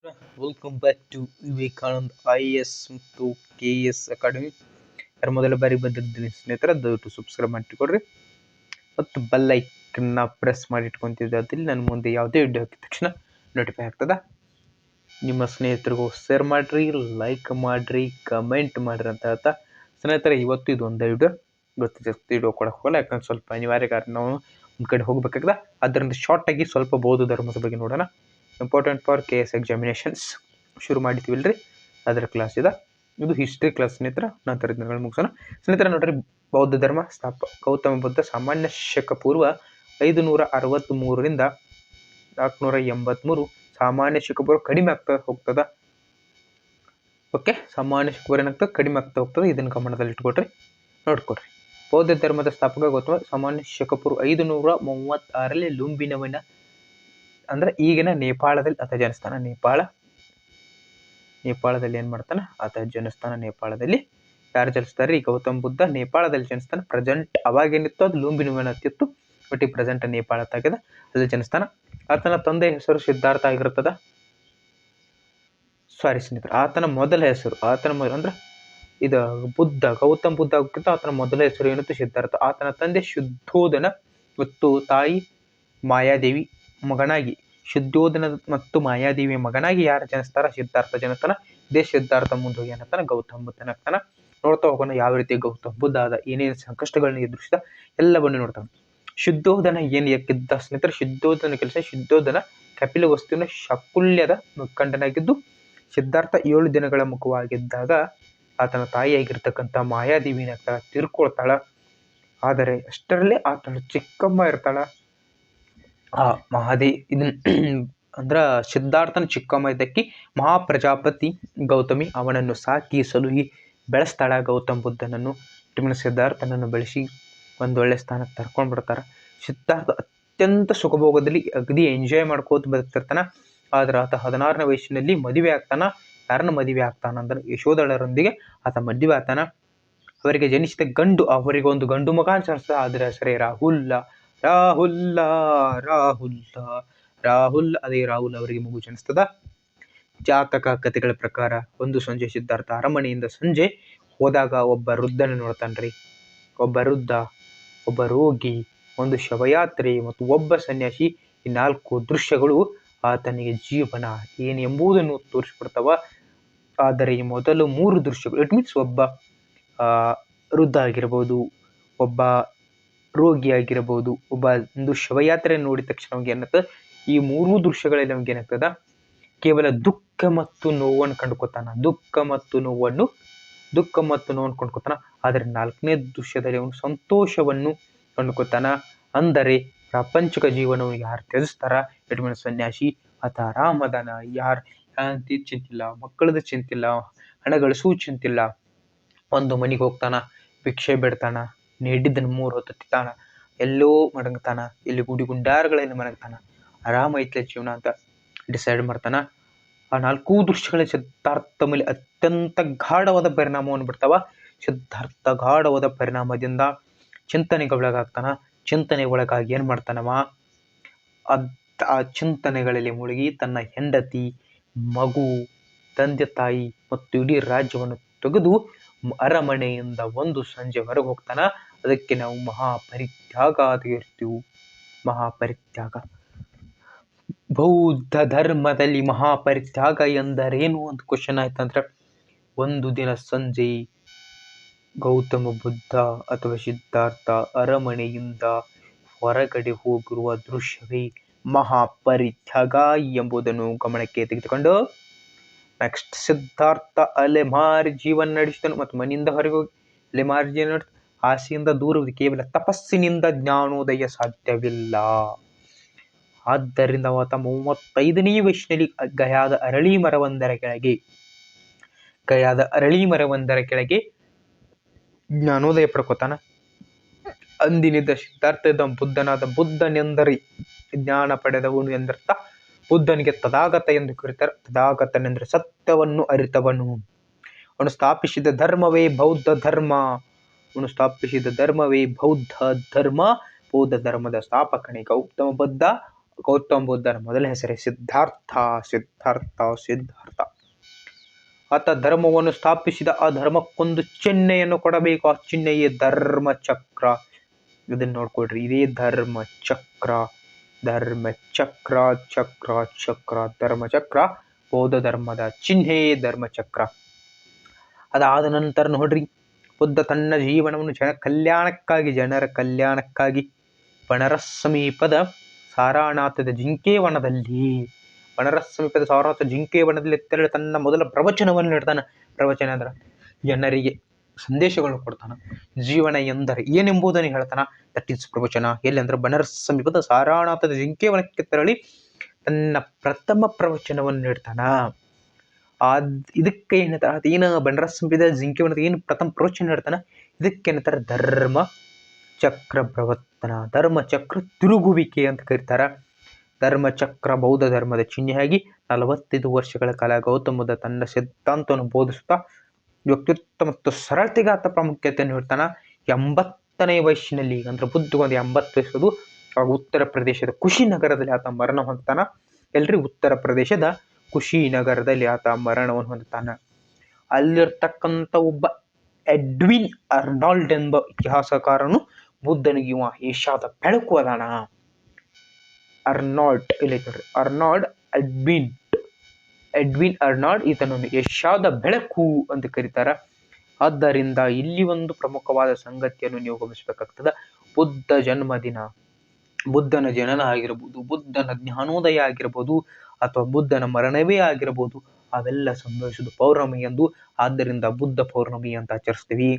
Welcome back to Vivekanand IAS ಮತ್ತು KS academy. ಯಾರು ಮೊದಲ ಬಾರಿ ಬಂದಿರ್ತೀನಿ ಸ್ನೇಹಿತರೆ, ದಯವಿಟ್ಟು ಸಬ್ಸ್ಕ್ರೈಬ್ ಮಾಡಿಟ್ಕೊಡ್ರಿ ಮತ್ತು ಬೆಲ್ ಐಕನ್ನ ಪ್ರೆಸ್ ಮಾಡಿ ಇಟ್ಕೊಂತಿದ್ದೆ. ಅದಲ್ಲಿ ನನ್ನ ಮುಂದೆ ಯಾವುದೇ ವಿಡಿಯೋ ಹಾಕಿದ ತಕ್ಷಣ ನೋಟಿಫೈ ಆಗ್ತದೆ. ನಿಮ್ಮ ಸ್ನೇಹಿತರಿಗೂ ಶೇರ್ ಮಾಡಿರಿ, ಲೈಕ್ ಮಾಡಿರಿ, ಕಮೆಂಟ್ ಮಾಡಿರಿ ಅಂತ ಹೇಳ್ತಾ ಸ್ನೇಹಿತರೆ, ಇವತ್ತು ಇದು ಒಂದೇ ವಿಡಿಯೋ ವಿಡಿಯೋ ಕೊಡಕ್ಕೆ ಹೋಗಲ್ಲ, ಯಾಕಂದ್ರೆ ಸ್ವಲ್ಪ ಅನಿವಾರ್ಯ ಕಾರಣ ನಾವು ಒಂದು ಕಡೆ ಹೋಗ್ಬೇಕಾಗ್ತದೆ. ಅದರಿಂದ ಶಾರ್ಟಾಗಿ ಸ್ವಲ್ಪ ಬೌದ್ಧ ಧರ್ಮದ ಬಗ್ಗೆ ನೋಡೋಣ. ಇಂಪಾರ್ಟೆಂಟ್ ಫಾರ್ KS ಎಕ್ಸಾಮಿನೇಷನ್ಸ್ ಶುರು ಮಾಡಿದ್ವಿಲ್ರಿ, ಅದರ ಕ್ಲಾಸ್ ಇದೆ. ಇದು ಹಿಸ್ಟ್ರಿ ಕ್ಲಾಸ್ ಸ್ನೇಹಿತರೆ. ನಂತರ ದಿನಗಳು ಮುಗಿಸೋಣ ಸ್ನೇಹಿತರೆ. ನೋಡ್ರಿ, ಬೌದ್ಧ ಧರ್ಮ ಗೌತಮ ಬುದ್ಧ ಸಾಮಾನ್ಯ ಶಕ ಪೂರ್ವ 563ರಿಂದ 483. ಸಾಮಾನ್ಯ ಶಕ ಪೂರ್ವ ಕಡಿಮೆ ಆಗ್ತಾ ಹೋಗ್ತದ. ಓಕೆ, ಸಾಮಾನ್ಯ ಶಕ ಪೂರ್ವ ಏನಾಗ್ತದೆ, ಕಡಿಮೆ ಆಗ್ತಾ ಹೋಗ್ತದೆ. ಇದನ್ನು ಗಮನದಲ್ಲಿ ಇಟ್ಕೊಡ್ರಿ, ನೋಡ್ಕೊಡ್ರಿ. ಬೌದ್ಧ ಧರ್ಮದ ಸ್ಥಾಪಕ ಗೌತಮ ಸಾಮಾನ್ಯ ಶಕ ಪೂರ್ವ 536ರಲ್ಲಿ ಲುಂಬಿನವನ ಅಂದ್ರೆ ಈಗಿನ ನೇಪಾಳದಲ್ಲಿ ಆತ ಜನಿಸ್ತಾನ. ನೇಪಾಳದಲ್ಲಿ ಏನ್ ಮಾಡ್ತಾನ ಆತ ಜನಿಸ್ತಾನ. ನೇಪಾಳದಲ್ಲಿ ಯಾರು ಜನಿಸ್ತಾರೆ? ಈ ಗೌತಮ ಬುದ್ಧ ನೇಪಾಳದಲ್ಲಿ ಜನಿಸ್ತಾನ. ಪ್ರೆಸೆಂಟ್ ಅವಾಗೇನಿತ್ತು ಅದು ಲುಂಬಿನಿವನ ಅಂತಿತ್ತು, ಬಟ್ ಈ ಪ್ರೆಸೆಂಟ್ ನೇಪಾಳ ಆಗಿದೆ, ಅಲ್ಲಿ ಜನಿಸ್ತಾನ. ಆತನ ತಂದೆ ಹೆಸರು ಸಿದ್ಧಾರ್ಥ ಆಗಿರುತ್ತದ. ಸಾರಿ ಸ್ನೇಹಿತರೆ, ಆತನ ಮೊದಲ ಹೆಸರು ಅಂದ್ರೆ ಇದು ಗೌತಮ ಬುದ್ಧ ಆಗಿತ್ತು. ಆತನ ಮೊದಲ ಹೆಸರು ಏನಿತ್ತು? ಸಿದ್ಧಾರ್ಥ. ಆತನ ತಂದೆ ಶುದ್ಧೋಧನ ಮತ್ತು ತಾಯಿ ಮಾಯಾದೇವಿ ಮಗನಾಗಿ, ಶುದ್ಧೋಧನ ಮತ್ತು ಮಾಯಾದೇವಿಯ ಮಗನಾಗಿ ಯಾರು ಜನಿಸ್ತಾರ? ಸಿದ್ಧಾರ್ಥ ಜನಿಸ್ತಾನ. ಇದೇ ಸಿದ್ಧಾರ್ಥ ಮುಂದೆ ಹೋಗಿ ಏನಂತಾನ? ಗೌತಮ ಬುದ್ಧನಾಗ್ತಾನ. ನೋಡ್ತಾ ಹೋಗೋಣ ಯಾವ ರೀತಿ ಗೌತಮ ಬುದ್ಧ ಆದ, ಏನೇನು ಸಂಕಷ್ಟಗಳನ್ನ ಎದುರಿಸಿದ ಎಲ್ಲವನ್ನು ನೋಡ್ತಾನೆ. ಶುದ್ಧೋಧನ ಏನ್ ಯಾಕಿದ್ದ ಸ್ನೇಹಿತರೆ? ಶುದ್ಧೋಧನ ಕೆಲಸ, ಶುದ್ಧೋಧನ ಕಪಿಲ ವಸ್ತುವಿನ ಶಾಕುಲ್ಯದ ಮುಖಂಡನಾಗಿದ್ದು, ಸಿದ್ಧಾರ್ಥ 7 ದಿನಗಳ ಮುಖವಾಗಿದ್ದಾಗ ಆತನ ತಾಯಿಯಾಗಿರ್ತಕ್ಕಂಥ ಮಾಯಾದೇವಿನ ತಿರ್ಕೊಳ್ತಾಳ. ಆದರೆ ಅಷ್ಟರಲ್ಲೇ ಆತನ ಚಿಕ್ಕಮ್ಮ ಇರ್ತಾಳ. ಅಂದ್ರ ಸಿದ್ಧಾರ್ಥನ ಚಿಕ್ಕಮ್ಮ ಇದ್ದಕ್ಕಿ ಮಹಾಪ್ರಜಾಪತಿ ಗೌತಮಿ ಅವನನ್ನು ಸಾಕಿ ಸಲುಹಿ ಬೆಳೆಸ್ತಾಳ. ಗೌತಮ ಬುದ್ಧನನ್ನು ಸಿದ್ಧಾರ್ಥನನ್ನು ಬೆಳೆಸಿ ಒಂದೊಳ್ಳೆ ಸ್ಥಾನಕ್ಕೆ ತರ್ಕೊಂಡ್ ಬಿಡ್ತಾರ. ಸಿದ್ಧಾರ್ಥ ಅತ್ಯಂತ ಸುಖಭೋಗದಲ್ಲಿ ಅಗದಿ ಎಂಜಾಯ್ ಮಾಡ್ಕೋತ ಬದುಕ್ತಿರ್ತಾನ. ಆದ್ರೆ ಆತ 16ನೇ ವಯಸ್ಸಿನಲ್ಲಿ ಮದುವೆ ಆಗ್ತಾನ. ಯಾರನ್ನ ಮದುವೆ ಆಗ್ತಾನ ಅಂದ್ರೆ ಯಶೋಧಳರೊಂದಿಗೆ ಆತ ಮದುವೆ ಆಗ್ತಾನ. ಅವರಿಗೆ ಜನಿಸಿದ ಅವರಿಗೆ ಒಂದು ಗಂಡು ಮಗ ಜನಿಸ್ತ. ಆದ್ರೆ ಹೆಸರೇ ರಾಹುಲ್. ಅದೇ ರಾಹುಲ್ ಅವರಿಗೆ ಮಗು ಜನಿಸ್ತದ. ಜಾತಕ ಕಥೆಗಳ ಪ್ರಕಾರ ಒಂದು ಸಂಜೆ ಸಿದ್ಧಾರ್ಥ ಅರಮನೆಯಿಂದ ಸಂಜೆ ಹೋದಾಗ ಒಬ್ಬ ವೃದ್ಧನ ನೋಡ್ತಾನ್ರಿ. ಒಬ್ಬ ವೃದ್ಧ, ಒಬ್ಬ ರೋಗಿ, ಒಂದು ಶವಯಾತ್ರೆ ಮತ್ತು ಒಬ್ಬ ಸನ್ಯಾಸಿ. ಈ 4 ದೃಶ್ಯಗಳು ಆತನಿಗೆ ಜೀವನ ಏನು ಎಂಬುದನ್ನು ತೋರಿಸ್ಬಿಡ್ತಾವ. ಆದರೆ ಈ ಮೊದಲು 3 ದೃಶ್ಯಗಳು, ಇಟ್ ಮೀನ್ಸ್ ಒಬ್ಬ ವೃದ್ಧ ಆಗಿರ್ಬೋದು, ಒಬ್ಬ ರೋಗಿ ಆಗಿರಬಹುದು, ಒಂದು ಶವಯಾತ್ರೆ ನೋಡಿದ ತಕ್ಷಣ ನಮ್ಗೆ ಏನಾಗ್ತದ? ಈ 3 ದೃಶ್ಯಗಳಲ್ಲಿ ನಮ್ಗೆ ಏನಾಗ್ತದ? ಕೇವಲ ದುಃಖ ಮತ್ತು ನೋವನ್ನು ಕಂಡುಕೊತಾನ. ದುಃಖ ಮತ್ತು ನೋವನ್ನು ಕಂಡುಕೊತಾನ. ಆದರೆ 4ನೇ ದೃಶ್ಯದಲ್ಲಿ ಅವನು ಸಂತೋಷವನ್ನು ಕಂಡುಕೊತಾನ. ಅಂದರೆ ಪ್ರಾಪಂಚಿಕ ಜೀವನವನ್ನು ಯಾರು ತ್ಯಜಿಸ್ತಾರ, ಇಟ್ ಮೀನ್ಸ್ ಸನ್ಯಾಸಿ, ಆತ ಆರಾಮದಾನ. ಯಾರು ಚಿಂತಿಲ್ಲ, ಮಕ್ಕಳದ ಚಿಂತಿಲ್ಲ, ಹಣ ಗಳಿಸುವ ಚಿಂತಿಲ್ಲ. ಒಂದು ಮನೆಗೆ ಹೋಗ್ತಾನ, ಭಿಕ್ಷೆ ಬಿಡ್ತಾನ, ನೀಡಿದ್ದನ್ನು 3 ಹೊತ್ತು ತಿಂತಾನ, ಎಲ್ಲೋ ಮಡಗ್ತಾನ, ಇಲ್ಲಿ ಗುಂಡಾರಗಳಲ್ಲಿ ಮಡಗ್ತಾನ. ಆರಾಮ ಐತ್ಲೆ ಜೀವನ ಅಂತ ಡಿಸೈಡ್ ಮಾಡ್ತಾನ. ಆ 4 ದೃಶ್ಯಗಳ ಸಿದ್ಧಾರ್ಥ ಮೇಲೆ ಅತ್ಯಂತ ಗಾಢವಾದ ಪರಿಣಾಮವನ್ನು ಬಿಡ್ತಾವ. ಸಿದ್ಧಾರ್ಥ ಗಾಢವಾದ ಪರಿಣಾಮದಿಂದ ಚಿಂತನೆಗೊಳಗಾಗ್ತಾನ. ಚಿಂತನೆ ಒಳಗಾಗಿ ಏನ್ ಮಾಡ್ತಾನವ? ಆ ಚಿಂತನೆಗಳಲ್ಲಿ ಮುಳುಗಿ ತನ್ನ ಹೆಂಡತಿ, ಮಗು, ತಂದೆ ತಾಯಿ ಮತ್ತು ಇಡೀ ರಾಜ್ಯವನ್ನು ತೆಗೆದು ಅರಮನೆಯಿಂದ ಒಂದು ಸಂಜೆ ಹೊರಗೆ ಹೋಗ್ತಾನ. ಅದಕ್ಕೆ ನಾವು ಮಹಾಪರಿತ್ಯಾಗ ಅಂತ ಇರ್ತೀವಿ. ಮಹಾಪರಿತ್ಯಾಗ. ಬೌದ್ಧ ಧರ್ಮದಲ್ಲಿ ಮಹಾಪರಿತ್ಯಾಗ ಎಂದರೇನು ಅಂತ ಕ್ವಶನ್ ಆಯ್ತಂದ್ರೆ, ಒಂದು ದಿನ ಸಂಜೆ ಗೌತಮ ಬುದ್ಧ ಅಥವಾ ಸಿದ್ಧಾರ್ಥ ಅರಮನೆಯಿಂದ ಹೊರಗಡೆ ಹೋಗಿರುವ ದೃಶ್ಯವೇ ಮಹಾಪರಿತ್ಯಾಗ ಎಂಬುದನ್ನು ಗಮನಕ್ಕೆ ತೆಗೆದುಕೊಂಡು, ನೆಕ್ಸ್ಟ್ ಸಿದ್ಧಾರ್ಥ ಅಲೆಮಾರಿ ಜೀವನ ನಡೆಸಿದನು ಮತ್ತು ಮನೆಯಿಂದ ಹೊರಗೆ ಹೋಗಿ ಅಲೆಮಾರಿ ಜೀವನ ನಡೆಸಿ ಆಸೆಯಿಂದ ದೂರವಿದೆ. ಕೇವಲ ತಪಸ್ಸಿನಿಂದ ಜ್ಞಾನೋದಯ ಸಾಧ್ಯವಿಲ್ಲ. ಆದ್ದರಿಂದ ಆತ 35ನೇ ವಯಸ್ಸಿನಲ್ಲಿ ಗಯಾದ ಅರಳಿ ಮರವೊಂದರ ಕೆಳಗೆ ಜ್ಞಾನೋದಯ ಪಡ್ಕೋತಾನ. ಅಂದಿನಿಂದ ಸಿದ್ಧಾರ್ಥ ಬುದ್ಧನಾದ. ಬುದ್ಧನೆಂದರೆ ಜ್ಞಾನ ಪಡೆದವನು ಎಂದರ್ಥ. ಬುದ್ಧನಿಗೆ ತಥಾಗತ ಎಂದು ಕರೀತಾರೆ. ತಥಾಗತನೆಂದರೆ ಸತ್ಯವನ್ನು ಅರಿತವನು. ಅವನು ಸ್ಥಾಪಿಸಿದ ಧರ್ಮವೇ ಬೌದ್ಧ ಧರ್ಮ. ಬೌದ್ಧ ಧರ್ಮದ ಸ್ಥಾಪಕನೇ ಗೌತಮ ಬುದ್ಧ. ಗೌತಮ ಬುದ್ಧನ ಮೊದಲ ಹೆಸರೇ ಸಿದ್ಧಾರ್ಥ. ಸಿದ್ಧಾರ್ಥ ಸಿದ್ಧಾರ್ಥ ಆತ ಧರ್ಮವನ್ನು ಸ್ಥಾಪಿಸಿದ. ಆ ಧರ್ಮಕ್ಕೊಂದು ಚಿಹ್ನೆಯನ್ನು ಕೊಡಬೇಕು. ಆ ಚಿಹ್ನೆಯೇ ಧರ್ಮ ಚಕ್ರ. ಇದನ್ನ ನೋಡ್ಕೊಡ್ರಿ, ಇದೇ ಧರ್ಮ ಚಕ್ರ. ಧರ್ಮ ಚಕ್ರ ಚಕ್ರ ಚಕ್ರ ಧರ್ಮ ಚಕ್ರ ಬೌದ್ಧ ಧರ್ಮದ ಚಿಹ್ನೆ ಧರ್ಮ ಚಕ್ರ. ಅದಾದ ನಂತರ ನೋಡ್ರಿ, ಬುದ್ಧ ತನ್ನ ಜೀವನವನ್ನು ಜನರ ಕಲ್ಯಾಣಕ್ಕಾಗಿ ಬನರಸ್ ಸಮೀಪದ ಸಾರಾನಾಥದ ಜಿಂಕೆವನದಲ್ಲಿ ತೆರಳಿ ತನ್ನ ಮೊದಲ ಪ್ರವಚನವನ್ನು ನೀಡ್ತಾನೆ. ಪ್ರವಚನ ಅಂದ್ರೆ ಜನರಿಗೆ ಸಂದೇಶಗಳನ್ನು ಕೊಡ್ತಾನ. ಜೀವನ ಎಂದರೆ ಏನೆಂಬುದನ್ನು ಹೇಳ್ತಾನ. ದಟ್ ಈಸ್ ಪ್ರವಚನ. ಎಲ್ಲಿ ಅಂದ್ರೆ ಬನರಸ್ ಸಮೀಪದ ಸಾರಾನಾಥದ ಜಿಂಕೆವನಕ್ಕೆ ತೆರಳಿ ತನ್ನ ಪ್ರಥಮ ಪ್ರವಚನವನ್ನು ನೀಡ್ತಾನ. ಇದಕ್ಕೆ ಏನಂತಾರೆ, ಏನು ಬನರಸ್ ಸಮೀಪದ ಜಿಂಕೆವನದ ಏನು ಪ್ರಥಮ ಪ್ರವಚನ ನೀಡ್ತಾನ, ಇದಕ್ಕೇನಂತಾರೆ ಧರ್ಮ ಚಕ್ರ ಪ್ರವರ್ತನ, ಧರ್ಮ ಚಕ್ರ ತಿರುಗುವಿಕೆ ಅಂತ ಕರೀತಾರ. ಧರ್ಮಚಕ್ರ ಬೌದ್ಧ ಧರ್ಮದ ಚಿಹ್ನೆಯಾಗಿ 45 ವರ್ಷಗಳ ಕಾಲ ಗೌತಮ ಬುದ್ಧ ತನ್ನ ಸಿದ್ಧಾಂತವನ್ನು ಬೋಧಿಸುತ್ತಾ ವ್ಯಕ್ತಿತ್ವ ಮತ್ತು ಸರಳತೆಗೆ ಆತ ಪ್ರಾಮುಖ್ಯತೆಯನ್ನು ನೀಡ್ತಾನ. 80ನೇ ವಯಸ್ಸಿನಲ್ಲಿ, ಅಂದ್ರೆ ಬುದ್ಧಗೊಂದು 80 ವಯಸ್ಸದು, ಉತ್ತರ ಪ್ರದೇಶದ ಕುಶಿನಗರದಲ್ಲಿ ಆತ ಮರಣ ಹೊಂದ್ತಾನ. ಎಲ್ರಿ ಉತ್ತರ ಪ್ರದೇಶದ ಕುಶಿನಗರದಲ್ಲಿ ಆತ ಮರಣವನ್ನು ಹೊಂದುತ್ತಾನ. ಅಲ್ಲಿರ್ತಕ್ಕಂಥ ಒಬ್ಬ ಎಡ್ವಿನ್ ಅರ್ನಾಲ್ಡ್ ಎಂಬ ಇತಿಹಾಸಕಾರನು ಬುದ್ಧನಿಗೆ ಇವ ಏಷ್ಯಾದ ಬೆಳಕು ಅದಾನ. ಅರ್ನಾಲ್ಡ್ ಇಲ್ಲಿ ನೋಡ್ರಿ, ಎಡ್ವಿನ್ ಅರ್ನಾಲ್ಡ್ ಈತನನ್ನು ಏಷ್ಯಾದ ಬೆಳಕು ಅಂತ ಕರೀತಾರ. ಆದ್ದರಿಂದ ಇಲ್ಲಿ ಒಂದು ಪ್ರಮುಖವಾದ ಸಂಗತಿಯನ್ನು ನೀವು ಗಮನಿಸಬೇಕಾಗ್ತದ. ಬುದ್ಧನ ಜನನ ಆಗಿರ್ಬೋದು, ಬುದ್ಧನ ಜ್ಞಾನೋದಯ ಆಗಿರ್ಬೋದು, ಅಥವಾ ಬುದ್ಧನ ಮರಣವೇ ಆಗಿರ್ಬೋದು, ಅವೆಲ್ಲ ಸಂಭವಿಸುವುದು ಪೌರ್ಣಮಿ ಎಂದು. ಆದ್ದರಿಂದ ಬುದ್ಧ ಪೌರ್ಣಮಿ ಅಂತ ಆಚರಿಸ್ತೀವಿ.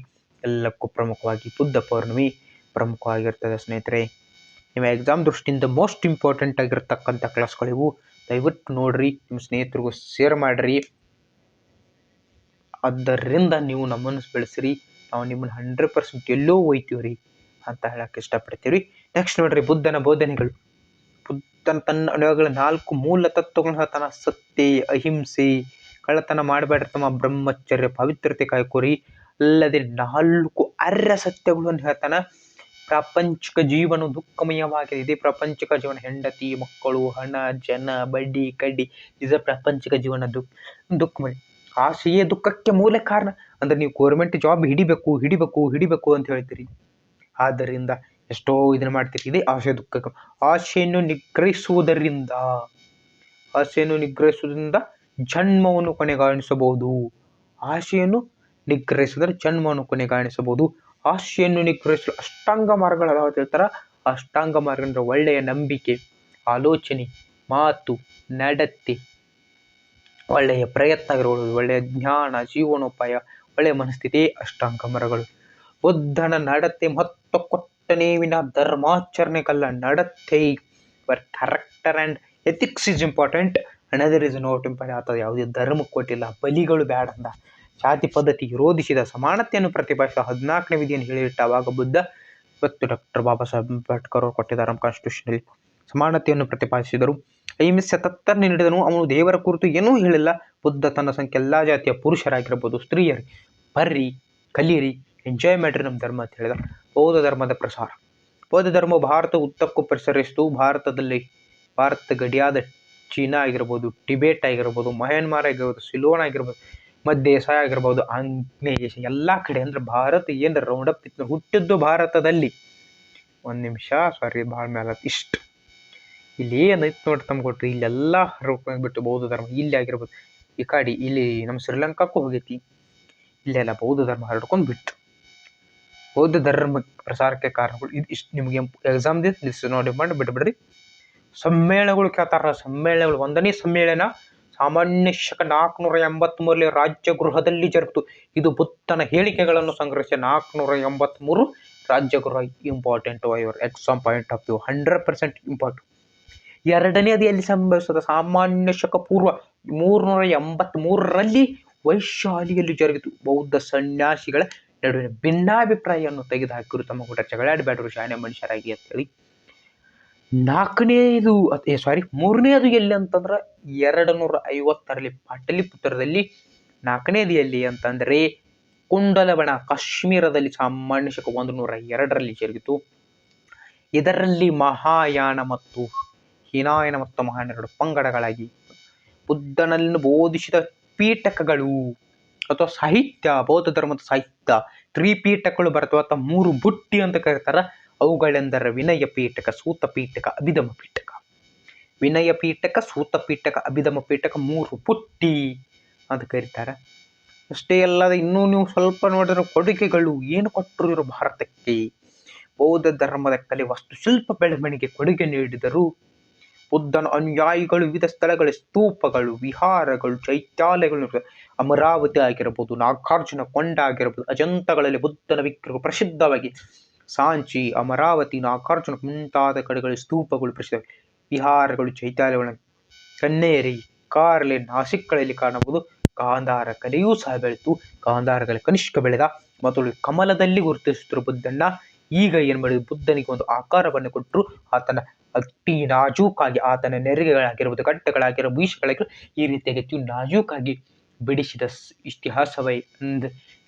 ಎಲ್ಲಕ್ಕೂ ಪ್ರಮುಖವಾಗಿ ಬುದ್ಧ ಪೌರ್ಣಮಿ ಪ್ರಮುಖವಾಗಿರ್ತದೆ ಸ್ನೇಹಿತರೆ. ನಿಮ್ಮ ಎಕ್ಸಾಮ್ ದೃಷ್ಟಿಯಿಂದ ಮೋಸ್ಟ್ ಇಂಪಾರ್ಟೆಂಟ್ ಆಗಿರ್ತಕ್ಕಂಥ ಕ್ಲಾಸ್ಗಳಿವು. ದಯವಿಟ್ಟು ನೋಡ್ರಿ, ನಿಮ್ಮ ಸ್ನೇಹಿತರಿಗೂ ಶೇರ್ ಮಾಡ್ರಿ. ಅದರಿಂದ ನೀವು ನಮ್ಮನ್ನು ಬೆಳೆಸ್ರಿ. ನಾವು ನಿಮ್ಮನ್ನು 100% ಎಲ್ಲೋ ಒಯ್ತೀವ್ರಿ ಅಂತ ಹೇಳಕ್ಕೆ ಇಷ್ಟಪಡ್ತೀವಿ. ನೆಕ್ಸ್ಟ್ ನೋಡ್ರಿ, ಬುದ್ಧನ ಬೋಧನೆಗಳು. ಬುದ್ಧನ ತನ್ನ ಅನುಯಾಯಿಗಳ 4 ಮೂಲ ತತ್ವಗಳನ್ನ ಹೇಳ್ತಾನ. ಸತ್ಯ, ಅಹಿಂಸೆ, ಕಳ್ಳತನ ಮಾಡಬೇಡ್ರಿ, ತಮ್ಮ ಬ್ರಹ್ಮಚರ್ಯ, ಪವಿತ್ರತೆ ಕಾಯ್ಕೋರಿ. ಅಲ್ಲದೆ 4 ಅರ್ಯ ಸತ್ಯಗಳನ್ನು ಹೇಳ್ತಾನ. ಪ್ರಾಪಂಚಿಕ ಜೀವನ ದುಃಖಮಯವಾಗಿದೆ. ಇದೇ ಪ್ರಾಪಂಚಿಕ ಜೀವನ, ಹೆಂಡತಿ, ಮಕ್ಕಳು, ಹಣ, ಜನ, ಬಡ್ಡಿ, ಕಡ್ಡಿ, ಇದ ಪ್ರಾಪಂಚಿಕ ಜೀವನ ದುಃಖಮಯ. ಆಸೆಯೇ ದುಃಖಕ್ಕೆ ಮೂಲ ಕಾರಣ. ಅಂದ್ರೆ ನೀವು ಗೌರ್ಮೆಂಟ್ ಜಾಬ್ ಹಿಡಿಬೇಕು ಅಂತ ಹೇಳ್ತೀರಿ. ಆದ್ದರಿಂದ ಎಷ್ಟೋ ಇದನ್ನ ಮಾಡ್ತೀರಿ. ಇದೇ ಆಸೆ ದುಃಖಕ್ಕೆ. ಆಸೆಯನ್ನು ನಿಗ್ರಹಿಸುವುದರಿಂದ ಜನ್ಮವನ್ನು ಕೊನೆಗಾಣಿಸಬಹುದು. ಆಸೆಯನ್ನು ನಿಗ್ರಹಿಸಿದರೆ ಜನ್ಮವನ್ನು ಕೊನೆಗಾಣಿಸಬಹುದು. ಆಸೆಯನ್ನು ನಿಗ್ರಹಿಸಲು ಅಷ್ಟಾಂಗ ಮಾರ್ಗಗಳು ಅದಾವ ಹೇಳ್ತಾರ. ಅಷ್ಟಾಂಗ ಮಾರ್ಗ ಅಂದ್ರೆ ಒಳ್ಳೆಯ ನಂಬಿಕೆ, ಆಲೋಚನೆ, ಮಾತು, ನಡತೆ, ಒಳ್ಳೆಯ ಪ್ರಯತ್ನ ಆಗಿರ್ಬೋದು, ಒಳ್ಳೆಯ ಜ್ಞಾನ, ಜೀವನೋಪಾಯ, ಒಳ್ಳೆಯ ಮನಸ್ಥಿತಿ, ಅಷ್ಟಾಂಗ ಮಾರ್ಗಗಳು. ಬುದ್ಧನ ನಡತೆ ಮಹತ್ವ ಕೊಟ್ಟನೇ ವಿನ ಧರ್ಮಾಚರಣೆಗಲ್ಲ. ನಡತೆ, character and ethics is important. Another is not important. ಅಥವಾ ಯಾವುದೇ ಧರ್ಮಕ್ಕೆ ಕೊಟ್ಟಿಲ್ಲ. ಬಲಿಗಳು ಬ್ಯಾಡ ಅಂದ. ಜಾತಿ ಪದ್ಧತಿ ವಿರೋಧಿಸಿದ. ಸಮಾನತೆಯನ್ನು ಪ್ರತಿಪಾದಿಸಿದ. 14ನೇ ವಿಧಿಯನ್ನು ಹೇಳಿಟ್ಟ ಅವಾಗ ಬುದ್ಧ. ಇವತ್ತು ಡಾಕ್ಟರ್ ಬಾಬಾ ಸಾಹೇಬ್ ಅಂಬೇಡ್ಕರ್ ಅವರು ಕೊಟ್ಟಿದ್ದಾರೆ ನಮ್ಮ ಕಾನ್ಸ್ಟಿಟ್ಯೂಷನಲ್ಲಿ. ಸಮಾನತೆಯನ್ನು ಪ್ರತಿಪಾದಿಸಿದರು. ಅಹಿಂಸೆ ತತ್ವವನ್ನು ನೀಡಿದನು. ಅವನು ದೇವರ ಕುರಿತು ಏನೂ ಹೇಳಿಲ್ಲ. ಬುದ್ಧ ತನ್ನ ಸಂಖ್ಯೆ ಎಲ್ಲ ಜಾತಿಯ ಪುರುಷರಾಗಿರ್ಬೋದು, ಸ್ತ್ರೀಯರು, ಬರ್ರಿ, ಕಲೀರಿ, ಎಂಜಾಯ್ ಮಾಡ್ರಿ ನಮ್ಮ ಧರ್ಮ ಅಂತ ಹೇಳಿದ. ಬೌದ್ಧ ಧರ್ಮದ ಪ್ರಸಾರ. ಬೌದ್ಧ ಧರ್ಮ ಭಾರತ ಉದ್ದಕ್ಕೂ ಪ್ರಸರಿಸಿತು. ಭಾರತ ಗಡಿಯಾದ ಚೀನಾ ಆಗಿರ್ಬೋದು, ಟಿಬೇಟ್ ಆಗಿರ್ಬೋದು, ಮಯನ್ಮಾರ್ ಆಗಿರ್ಬೋದು, ಸಿಲೋನ್ ಆಗಿರ್ಬೋದು, ಮಧ್ಯ ಏಷ್ಯಾ ಆಗಿರ್ಬೋದು, ಆಗ್ನೇಯ ಏಷ್ಯಾ, ಎಲ್ಲ ಕಡೆ ಅಂದ್ರೆ ಭಾರತ ಏನು ರೌಂಡ್ ಅಪ್ ಹುಟ್ಟಿದ್ದು ಭಾರತದಲ್ಲಿ. ಒಂದು ನಿಮಿಷ, ಸಾರಿ, ಭಾಳ ಮೇಲೆ ಇಷ್ಟು ಇಲ್ಲಿ ಏನೈತೆ ನೋಡಿ ತಮ್ಮ ಕೊಟ್ರಿ. ಇಲ್ಲೆಲ್ಲ ಬಿಟ್ಟು ಬೌದ್ಧ ಧರ್ಮ ಇಲ್ಲಿ ಆಗಿರ್ಬೋದು, ಈ ಕಡೆ ಇಲ್ಲಿ ನಮ್ಮ ಶ್ರೀಲಂಕಾಕ್ಕೂ ಹೋಗೈತಿ. ಇಲ್ಲೆಲ್ಲ ಬೌದ್ಧ ಧರ್ಮ ಹರಡ್ಕೊಂಡು ಬಿಟ್ಟು. ಬೌದ್ಧ ಧರ್ಮ ಪ್ರಸಾರಕ್ಕೆ ಕಾರಣಗಳು ಇದು ಇಷ್ಟು. ನಿಮಗೆ ಎಕ್ಸಾಮ್ ನೋಡಿ ಬಿಟ್ಬಿಡ್ರಿ. ಸಮ್ಮೇಳನಗಳು ಕೇಳ್ತಾರ. ಸಮ್ಮೇಳನಗಳು. 1ನೇ ಸಮ್ಮೇಳನ ಸಾಮಾನ್ಯ ಶಕ 483 ರಾಜ್ಯಗೃಹದಲ್ಲಿ ಜರುಗಿತು. ಇದು ಬುದ್ಧನ ಹೇಳಿಕೆಗಳನ್ನು ಸಂಗ್ರಹಿಸಿದ 483 Rajagriha. Important your exam point of view. 100% important. 2ನೇದು ಎಲ್ಲಿ ಸಂಭವಿಸಿದ? ಸಾಮಾನ್ಯ ಶಕ ಪೂರ್ವ 383ರಲ್ಲಿ ವೈಶಾಲಿಯಲ್ಲಿ ಜರುಗಿತು. ಬೌದ್ಧ ಸನ್ಯಾಸಿಗಳ ನಡುವಿನ ಭಿನ್ನಾಭಿಪ್ರಾಯವನ್ನು ತೆಗೆದುಹಾಕಿರು. ತಮ್ಮ ಕೂಡ ಜಗಳಾಡಬೇಡ್ರು, ಶಾನೆ ಮನುಷ್ಯರಾಗಿ ಅಂತೇಳಿ. 3ನೇದು ಎಲ್ಲಿ ಅಂತಂದ್ರೆ 250ರಲ್ಲಿ ಪಾಟಲಿಪುತ್ರದಲ್ಲಿ. 4ನೇದು ಎಲ್ಲಿ ಅಂತಂದ್ರೆ ಕುಂಡಲವನ, ಕಾಶ್ಮೀರದಲ್ಲಿ ಸಾಮಾನ್ಯ ಶಕ 102ರಲ್ಲಿ ಜರುಗಿತು. ಇದರಲ್ಲಿ ಮಹಾಯಾನ ಮತ್ತು ಹೀನಾಯನ ಮತ್ತು ಮಹಾನ್ ಎರಡು ಪಂಗಡಗಳಾಗಿ ಬುದ್ಧನನ್ನು ಬೋಧಿಸಿದ ಪೀಠಕಗಳು ಅಥವಾ ಸಾಹಿತ್ಯ, ಬೌದ್ಧ ಧರ್ಮದ ಸಾಹಿತ್ಯ ತ್ರಿಪೀಠಕಗಳು ಬರ್ತವೆ ಅಥವಾ 3 ಬುಟ್ಟಿ ಅಂತ ಕರೀತಾರ. ಅವುಗಳೆಂದರೆ ವಿನಯ ಪೀಠಕ, ಸೂತ ಪೀಠಕ, ಅಭಿಧಮ ಪೀಠಕ. ವಿನಯ ಪೀಠಕ, ಸೂತ ಪೀಠಕ, ಅಭಿಧಮ ಪೀಠಕ 3 ಬುಟ್ಟಿ ಅಂತ ಕರೀತಾರೆ. ಅಷ್ಟೇ ಅಲ್ಲದೆ ಇನ್ನೂ ನೀವು ಸ್ವಲ್ಪ ನೋಡಿದ್ರೆ ಕೊಡುಗೆಗಳು ಏನು ಕೊಟ್ಟರು ಇವರು ಭಾರತಕ್ಕೆ. ಬೌದ್ಧ ಧರ್ಮದ ಕಲೆ ವಾಸ್ತುಶಿಲ್ಪ ಬೆಳವಣಿಗೆ ಕೊಡುಗೆ ನೀಡಿದರು. ಬುದ್ಧನ ಅನುಯಾಯಿಗಳು ವಿವಿಧ ಸ್ಥಳಗಳ ಸ್ತೂಪಗಳು, ವಿಹಾರಗಳು, ಚೈತ್ಯಾಲಯಗಳು, ಅಮರಾವತಿ ಆಗಿರಬಹುದು, ನಾಗಾರ್ಜುನ ಕೊಂಡ ಆಗಿರಬಹುದು, ಅಜಂತಗಳಲ್ಲಿ ಬುದ್ಧನ ವಿಗ್ರಹ ಪ್ರಸಿದ್ಧವಾಗಿ ಸಾಂಚಿ, ಅಮರಾವತಿ, ನಾಗಾರ್ಜುನ ಮುಂತಾದ ಕಡೆಗಳ ಸ್ತೂಪಗಳು ಪ್ರಸಿದ್ಧ. ವಿಹಾರಗಳು, ಚೈತ್ಯಾಲಯಗಳು ಕನ್ನೇರಿ, ಕಾರ್ಲೆ, ನಾಸಿಕ್ಗಳಲ್ಲಿ ಕಾಣಬಹುದು. ಗಾಂಧಾರ ಕಲೆಯೂ ಸಹ ಬೆಳೆತು. ಗಾಂಧಾರಗಳ ಕನಿಷ್ಕ ಬೆಳೆದ. ಮೊದಲು ಕಮಲದಲ್ಲಿ ಗುರುತಿಸಿದ್ರು ಬುದ್ಧನ್ನ. ಈಗ ಏನು ಮಾಡಿದ್ರು, ಬುದ್ಧನಿಗೆ ಒಂದು ಆಕಾರವನ್ನು ಕೊಟ್ಟರು. ಆತನ ಅತಿ ನಾಜೂಕಾಗಿ, ಆತನ ನೆರಿಗೆಗಳಾಗಿರ್ಬೋದು, ಗಡ್ಡಗಳಾಗಿರ್ಬೋದು, ಮೀಸೆಗಳಾಗಿರ್ಬೋದು, ಈ ರೀತಿಯಾಗಿ ಅತಿ ನಾಜೂಕಾಗಿ ಬಿಡಿಸಿದ ಇತಿಹಾಸವೇ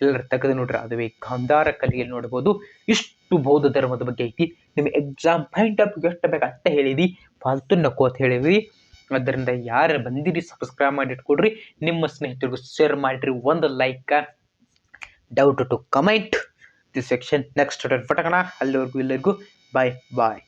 ಎಲ್ಲರೂ ತೆಗೆದು ನೋಡ್ರಿ, ಅದುವೇ ಗಾಂಧಾರ ಕಲೆಯಲ್ಲಿ ನೋಡ್ಬೋದು. ಇಷ್ಟು ಬೌದ್ಧ ಧರ್ಮದ ಬಗ್ಗೆ ಐತಿ. ನಿಮಗೆ ಎಕ್ಸಾಮ್ ಪಾಯಿಂಟ್ ಆಫ್ ಎಷ್ಟು ಬೇಕು ಅಷ್ಟ ಹೇಳಿದಿ, ಫಾಲ್ತು ನಕ್ಕೋತ ಹೇಳಿದ್ವಿ. ಅದರಿಂದ ಯಾರು ಬಂದಿರಿ ಸಬ್ಸ್ಕ್ರೈಬ್ ಮಾಡಿ ಇಟ್ಕೊಡ್ರಿ, ನಿಮ್ಮ ಸ್ನೇಹಿತರಿಗೂ ಶೇರ್ ಮಾಡಿರಿ. ಒಂದು like, doubt to comment the section. Next ಪಟಕನ. ಅಲ್ಲಿವರೆಗೂ ಎಲ್ಲರಿಗೂ ಬಾಯ್ ಬಾಯ್.